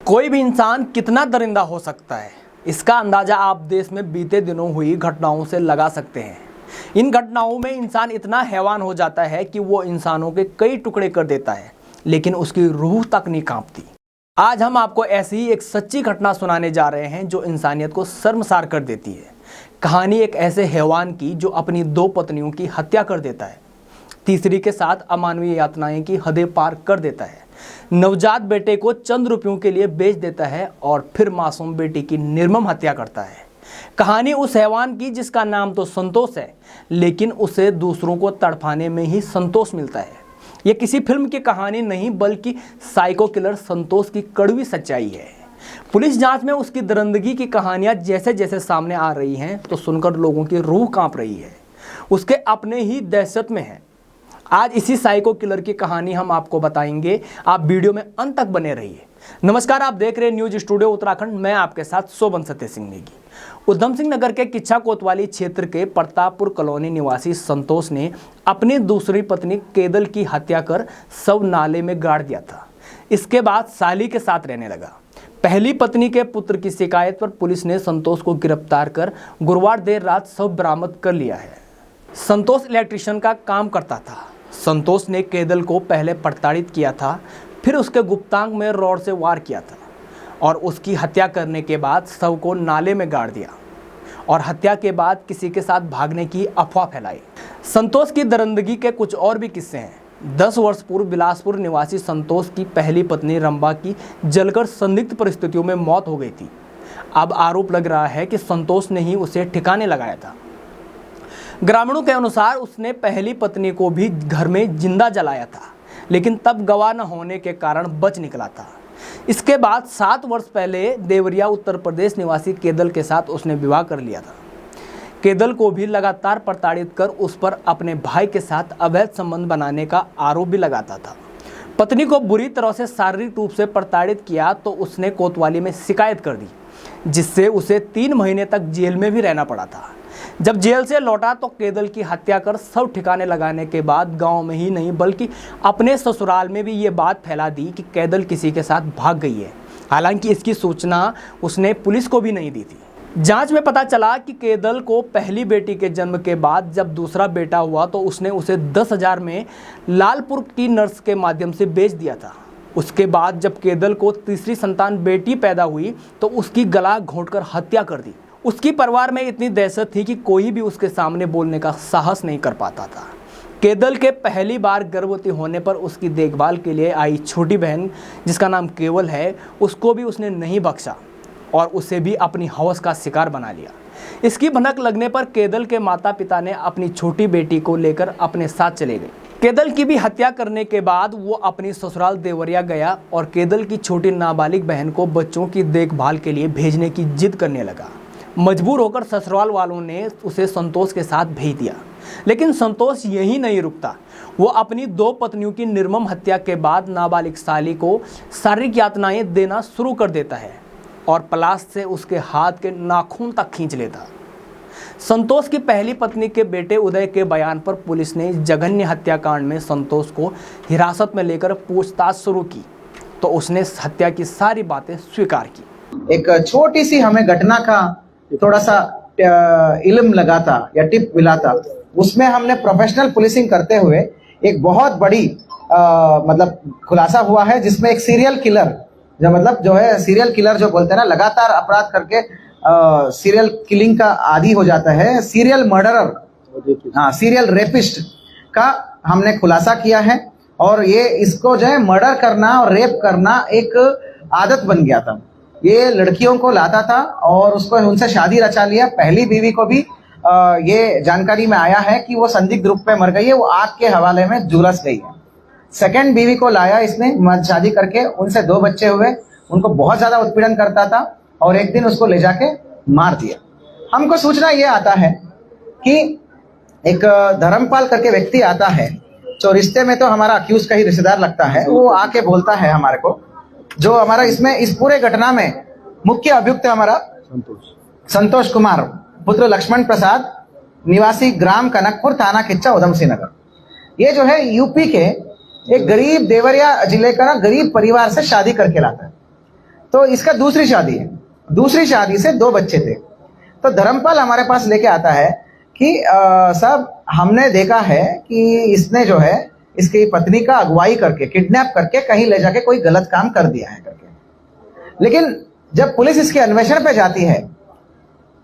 कोई भी इंसान कितना दरिंदा हो सकता है, इसका अंदाज़ा आप देश में बीते दिनों हुई घटनाओं से लगा सकते हैं। इन घटनाओं में इंसान इतना हैवान हो जाता है कि वो इंसानों के कई टुकड़े कर देता है, लेकिन उसकी रूह तक नहीं कांपती। आज हम आपको ऐसी ही एक सच्ची घटना सुनाने जा रहे हैं जो इंसानियत को शर्मसार कर देती है। कहानी एक ऐसे हैवान की जो अपनी 2 पत्नियों की हत्या कर देता है, तीसरी के साथ अमानवीय यातनाएं की हदें पार कर देता है, नवजात बेटे को चंद रुपयों के लिए बेच देता है और फिर मासूम बेटी की निर्मम हत्या करता है। कहानी उस हैवान की जिसका नाम तो संतोष है, लेकिन उसे दूसरों को तड़पाने में ही संतोष मिलता है। यह किसी फिल्म की कहानी नहीं बल्कि साइको किलर संतोष की कड़वी सच्चाई है। पुलिस जांच में उसकी दरिंदगी की कहानियां जैसे जैसे सामने आ रही हैं तो सुनकर लोगों की रूह कांप रही है, उसके अपने ही दहशत में है। आज इसी साइको किलर की कहानी हम आपको बताएंगे, आप वीडियो में अंत तक बने रहिए। नमस्कार, आप देख रहे हैं न्यूज स्टूडियो उत्तराखंड। मैं आपके साथ शोभन सत्य सिंह नेगी। उधम सिंह नगर के किच्छा कोतवाली क्षेत्र के प्रतापपुर कॉलोनी निवासी संतोष ने अपनी दूसरी पत्नी केदल की हत्या कर शव नाले में गाड़ दिया था। इसके बाद साली के साथ रहने लगा। पहली पत्नी के पुत्र की शिकायत पर पुलिस ने संतोष को गिरफ्तार कर गुरुवार देर रात शव बरामद कर लिया है। संतोष इलेक्ट्रिशियन का काम करता था। संतोष ने केदल को पहले प्रताड़ित किया था, फिर उसके गुप्तांग में रॉड से वार किया था और उसकी हत्या करने के बाद शव को नाले में गाड़ दिया और हत्या के बाद किसी के साथ भागने की अफवाह फैलाई। संतोष की दरिंदगी के कुछ और भी किस्से हैं। 10 वर्ष पूर्व बिलासपुर निवासी संतोष की पहली पत्नी रंबा की जलकर संदिग्ध परिस्थितियों में मौत हो गई थी। अब आरोप लग रहा है कि संतोष ने ही उसे ठिकाने लगाया था। ग्रामीणों के अनुसार उसने पहली पत्नी को भी घर में जिंदा जलाया था, लेकिन तब गवाह न होने के कारण बच निकला था। इसके बाद 7 वर्ष पहले देवरिया उत्तर प्रदेश निवासी केदल के साथ उसने विवाह कर लिया था। केदल को भी लगातार प्रताड़ित कर उस पर अपने भाई के साथ अवैध संबंध बनाने का आरोप भी लगाता था। पत्नी को बुरी तरह से शारीरिक रूप से प्रताड़ित किया तो उसने कोतवाली में शिकायत कर दी, जिससे उसे 3 महीने तक जेल में भी रहना पड़ा था। जब जेल से लौटा तो केदल की हत्या कर शव ठिकाने लगाने के बाद गांव में ही नहीं बल्कि अपने ससुराल में भी ये बात फैला दी कि केदल किसी के साथ भाग गई है। हालांकि इसकी सूचना उसने पुलिस को भी नहीं दी थी। जांच में पता चला कि केदल को पहली बेटी के जन्म के बाद जब दूसरा बेटा हुआ तो उसने उसे 10,000 में लालपुर की नर्स के माध्यम से बेच दिया था। उसके बाद जब केदल को तीसरी संतान बेटी पैदा हुई तो उसकी गला घोंटकर हत्या कर दी। उसकी परिवार में इतनी दहशत थी कि कोई भी उसके सामने बोलने का साहस नहीं कर पाता था। केदल के पहली बार गर्भवती होने पर उसकी देखभाल के लिए आई छोटी बहन, जिसका नाम केवल है, उसको भी उसने नहीं बख्शा और उसे भी अपनी हवस का शिकार बना लिया। इसकी भनक लगने पर केदल के माता पिता ने अपनी छोटी बेटी को लेकर अपने साथ चले गए। केदल की भी हत्या करने के बाद वो अपनी ससुराल देवरिया गया और केदल की छोटी नाबालिग बहन को बच्चों की देखभाल के लिए भेजने की जिद करने लगा। मजबूर होकर ससुराल वालों ने उसे संतोष के साथ भेज दिया, लेकिन संतोष यही नहीं रुकता। वो अपनी 2 पत्नियों की निर्मम हत्या के बाद नाबालिग साली को शारीरिक यातनाएं देना शुरू कर देता है और पलाश से उसके हाथ के नाखून तक खींच लेता। संतोष की पहली पत्नी के बेटे उदय के बयान पर पुलिस ने जघन्य हत्याकांड में संतोष को हिरासत में लेकर पूछताछ शुरू की तो उसने हत्या की सारी बातें स्वीकार की। एक छोटी सी हमें घटना का थोड़ा सा इल्म लगा था या टिप मिला था, उसमें हमने प्रोफेशनल पुलिसिंग करते हुए एक बहुत बड़ी मतलब खुलासा हुआ है, जिसमें एक सीरियल किलर जो है सीरियल किलर जो बोलते हैं ना, लगातार अपराध करके सीरियल किलिंग का आदी हो जाता है, सीरियल मर्डरर, हाँ सीरियल रेपिस्ट का हमने खुलासा किया है। और ये इसको जो है मर्डर करना और रेप करना एक आदत बन गया था। ये लड़कियों को लाता था और उसको उनसे शादी रचा लिया। पहली बीवी को भी ये जानकारी में आया है कि वो संदिग्ध रूप में मर गई है, वो आग के हवाले में झुलस गई है। सेकंड बीवी को लाया इसने शादी करके, उनसे 2 बच्चे हुए। उनको बहुत ज्यादा उत्पीड़न करता था और एक दिन उसको ले जाके मार दिया। हमको सूचना ये आता है कि एक धर्मपाल करके व्यक्ति आता है, जो रिश्ते में तो हमारा अक्यूज का ही रिश्तेदार लगता है, वो आके बोलता है हमारे को, जो हमारा इसमें इस पूरे घटना में मुख्य अभियुक्त है हमारा संतोष कुमार पुत्र लक्ष्मण प्रसाद, निवासी ग्राम कनकपुर, थाना किच्छा, उधम सिंह नगर। ये जो है यूपी के एक गरीब देवरिया जिले का गरीब परिवार से शादी करके लाता है। तो इसका दूसरी शादी है, दूसरी शादी से 2 बच्चे थे। तो धर्मपाल हमारे पास लेके आता है कि साहब हमने देखा है कि इसने जो है इसकी पत्नी का अगुवाई करके, किडनैप करके कहीं ले जाके कोई गलत काम कर दिया है करके। लेकिन जब पुलिस इसके अन्वेषण पे जाती है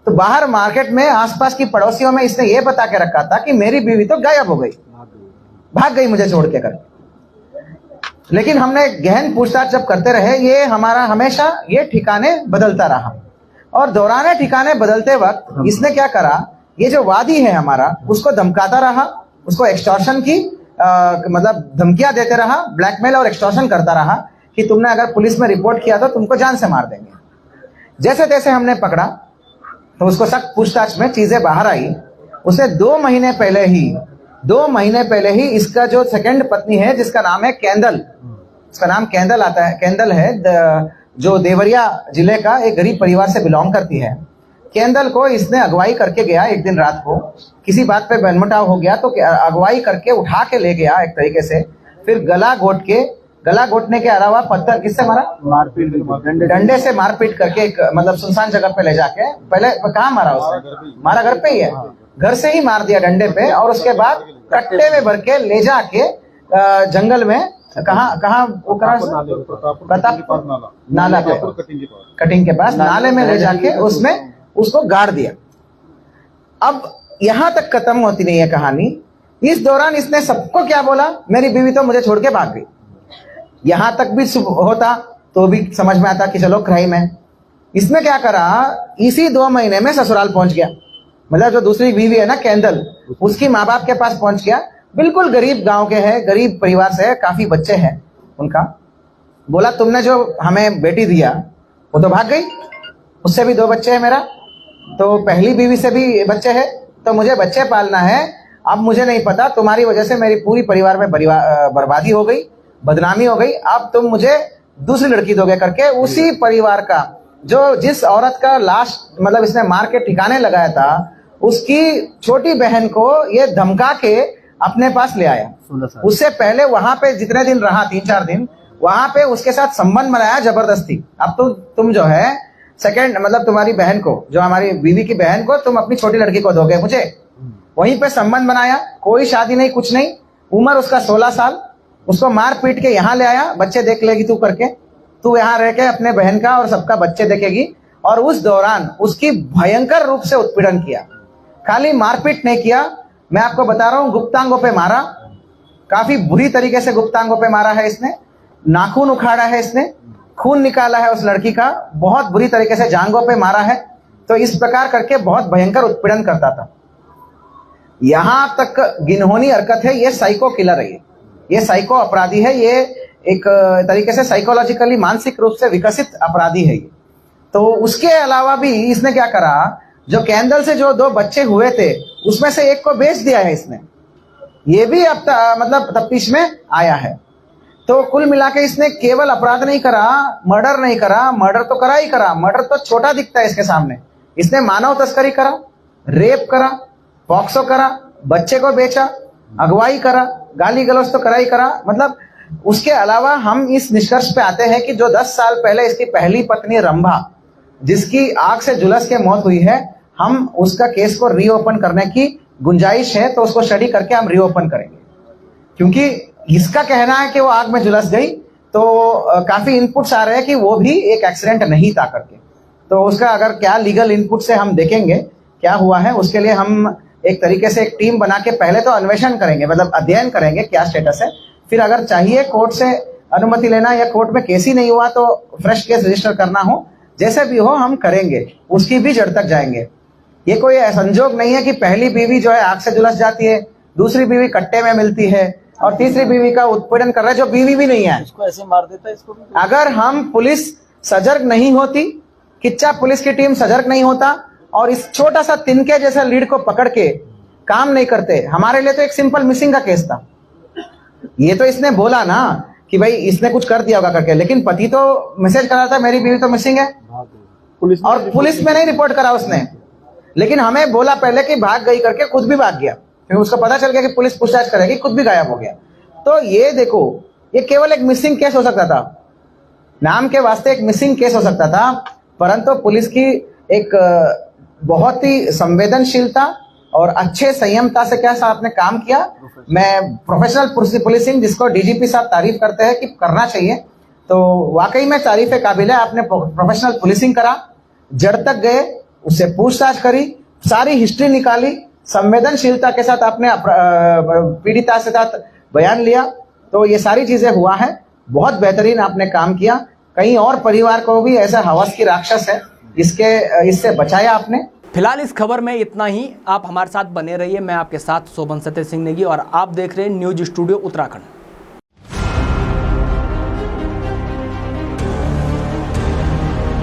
तो बाहर मार्केट में आसपास की पड़ोसियों में इसने ये बता के रखा था कि मेरी बीवी तो गायब हो गई, भाग गई मुझे छोड़ के कर। लेकिन हमने गहन पूछताछ जब करते रहे, ये हमारा हमेशा ये ठिकाने बदलता रहा, और दौरान ठिकाने बदलते वक्त इसने क्या करा, ये जो वादी है हमारा उसको धमकाता रहा, उसको एक्सटॉर्शन की मतलब धमकियां देते रहा, ब्लैकमेल और एक्सटॉर्शन करता रहा कि तुमने अगर पुलिस में रिपोर्ट किया तो तुमको जान से मार देंगे। जैसे तैसे हमने पकड़ा तो उसको सख्त पूछताछ में चीजें बाहर आई। उसने 2 महीने पहले ही इसका जो सेकंड पत्नी है जिसका नाम है कैंडल, इसका नाम कैंडल आता है, कैंडल है जो देवरिया जिले का एक गरीब परिवार से बिलोंग करती है। कैंडल को इसने अगवाई करके गया, एक दिन रात को किसी बात पे मनमुटाव हो गया तो अगवाई करके उठा के ले गया एक तरीके से, फिर गला घोटने के अलावा पत्थर किससे मारा, मारपीट, डंडे से मारपीट करके एक मतलब सुनसान जगह पे ले जाके, पहले कहाँ मारा उसने, मारा घर पे ही है, घर से ही मार दिया डंडे पे, और उसके बाद कट्टे में भर के ले जाके जंगल में कहाँ वो करा, प्रताप नाला पे, कटिंग के पास नाले में ले जाके उसमें उसको गाड़ दिया। अब यहां तक खत्म होती नहीं है कहानी। इस दौरान इसने सबको क्या बोला, मेरी बीवी तो मुझे छोड़ के भाग गई। यहां तक भी होता तो भी समझ में आता कि चलो क्राइम है। इसने क्या करा, इसी 2 महीने में ससुराल पहुंच गया, मतलब जो दूसरी बीवी है ना कैंडल, उसकी माँ बाप के पास पहुंच गया। बिल्कुल गरीब गांव के हैं, गरीब परिवार से, काफी बच्चे हैं उनका। बोला तुमने जो हमें बेटी दिया वो तो भाग गई, उससे भी 2 बच्चे हैं मेरा, तो पहली बीवी से भी बच्चे हैं, तो मुझे बच्चे पालना है। अब मुझे नहीं पता, तुम्हारी वजह से मेरी पूरी परिवार में बर्बादी हो गई, बदनामी हो गई, अब तुम मुझे दूसरी लड़की दोगे करके उसी परिवार का जिस औरत का लाश मतलब इसने मार के ठिकाने लगाया था, उसकी छोटी बहन को ये धमका के अपने पास ले आया। उससे पहले वहां पे जितने दिन रहा, 3-4 दिन, वहां पे उसके साथ संबंध बनाया जबरदस्ती। अब तो तुम जो है सेकंड मतलब तुम्हारी बहन को, जो हमारी बीवी की बहन को, तुम अपनी छोटी लड़की को दोगे मुझे। वहीं पे संबंध बनाया, कोई शादी नहीं, कुछ नहीं, उम्र उसका 16 साल। उसको मार पीट के यहाँ ले आया, बच्चे देख लेगी तू करके, तू यहाँ रह के अपने बहन का और सबका बच्चे देखेगी। और उस दौरान उसकी भयंकर रूप से उत्पीड़न किया। खाली मारपीट नहीं किया, मैं आपको बता रहा हूँ, गुप्तांगों पे मारा, काफी बुरी तरीके से गुप्तांगों पे मारा है इसने, नाखून उखाड़ा है इसने, खून निकाला है उस लड़की का, बहुत बुरी तरीके से जांघों पे मारा है। तो इस प्रकार करके बहुत भयंकर उत्पीड़न करता था। यहां तक गिनहोनी हरकत है, ये साइको किलर है, ये साइको अपराधी है, ये एक तरीके से साइकोलॉजिकली मानसिक रूप से विकसित अपराधी है ये। तो उसके अलावा भी इसने क्या करा, जो कैंडल से जो 2 बच्चे हुए थे उसमें से एक को बेच दिया है इसने, ये भी अब मतलब तफ्तीश में आया है। तो कुल मिला के इसने केवल अपराध नहीं करा, मर्डर नहीं करा, मर्डर तो करा ही करा, मर्डर तो छोटा दिखता है इसके सामने। इसने मानव तस्करी करा, रेप करा, पॉक्सो करा, बच्चे को बेचा, अगवाई करा, गाली गलौज तो करा ही करा। मतलब उसके अलावा हम इस निष्कर्ष पे आते हैं कि जो 10 साल पहले इसकी पहली पत्नी रंभा, जिसकी आग से झुलस के मौत हुई है, हम उसका केस को रीओपन करने की गुंजाइश है, तो उसको स्टडी करके हम रीओपन करेंगे। क्योंकि इसका कहना है कि वो आग में झुलस गई, तो काफी इनपुट्स आ रहे हैं कि वो भी एक एक्सीडेंट नहीं था करके। तो उसका अगर क्या लीगल इनपुट से हम देखेंगे क्या हुआ है, उसके लिए हम एक तरीके से एक टीम बना के पहले तो अन्वेषण करेंगे, मतलब अध्ययन करेंगे क्या स्टेटस है। फिर अगर चाहिए कोर्ट से अनुमति लेना, या कोर्ट में केस ही नहीं हुआ तो फ्रेश केस रजिस्टर करना हो, जैसे भी हो हम करेंगे, उसकी भी जड़ तक जाएंगे। ये कोई संजोग नहीं है कि पहली बीवी जो है आग से झुलस जाती है, दूसरी बीवी कट्टे में मिलती है, और तीसरी बीवी का उत्पीड़न कर रहा है जो बीवी भी नहीं है, इसको ऐसे मार देता है। इसको भी अगर हम पुलिस सजग नहीं होती, किच्चा पुलिस की टीम सजग नहीं होता और इस छोटा सा तिनके जैसा लीड को पकड़ के काम नहीं करते, हमारे लिए तो एक सिंपल मिसिंग का केस था। ये तो इसने बोला ना कि भाई इसने कुछ कर दिया होगा करके, लेकिन पति तो मैसेज करा था मेरी बीवी तो मिसिंग है, और पुलिस में नहीं रिपोर्ट करा उसने, लेकिन हमें बोला पहले कि भाग गई करके, खुद भी भाग गया, क्योंकि उसको पता चल गया कि पुलिस पूछताछ करेगी, खुद भी गायब हो गया। तो ये देखो, ये केवल एक मिसिंग केस हो सकता था, नाम के वास्ते एक मिसिंग केस हो सकता था, परंतु पुलिस की एक बहुत ही संवेदनशीलता और अच्छे संयमता से क्या आपने काम किया। मैं प्रोफेशनल पुलिसिंग जिसको डीजीपी साहब तारीफ करते हैं कि करना चाहिए, तो वाकई में तारीफ काबिल है। आपने प्रोफेशनल पुलिसिंग करा, जड़ तक गए, उससे पूछताछ करी, सारी हिस्ट्री निकाली, संवेदनशीलता के साथ आपने पीड़िता से साथ बयान लिया, तो ये सारी चीजें हुआ है। बहुत बेहतरीन आपने काम किया। कहीं और परिवार को भी ऐसा हवस की राक्षस है इससे बचाया आपने। फिलहाल इस खबर में इतना ही। आप हमारे साथ बने रहिए। मैं आपके साथ शोभन सत्य सिंह नेगी और आप देख रहे हैं न्यूज स्टूडियो उत्तराखंड।